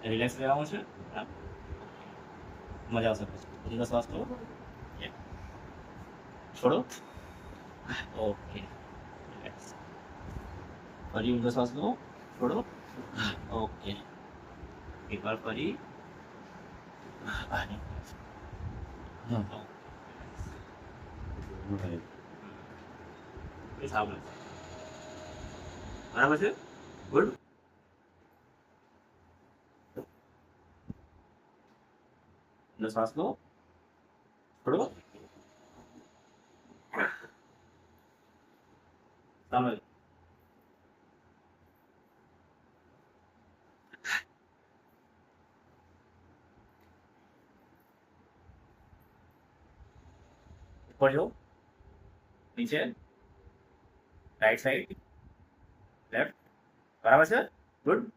Relax રહેવાનું છે. હા, મજા આવશે. પછી શ્વાસ લો. એક. છોડો. ઓકે. રિલેક્સ. ફરી ઊંડો શ્વાસ લો. છોડો. ઓકે. એકવાર ફરી. અને સાંભળો. બરાબર છે. ગુડ. ઊંડો શ્વાસ લો. છોડો. સાંભળો. ઉપર જો. નીચે. Right side. લેફ્ટ. બરાબર છે. ગુડ.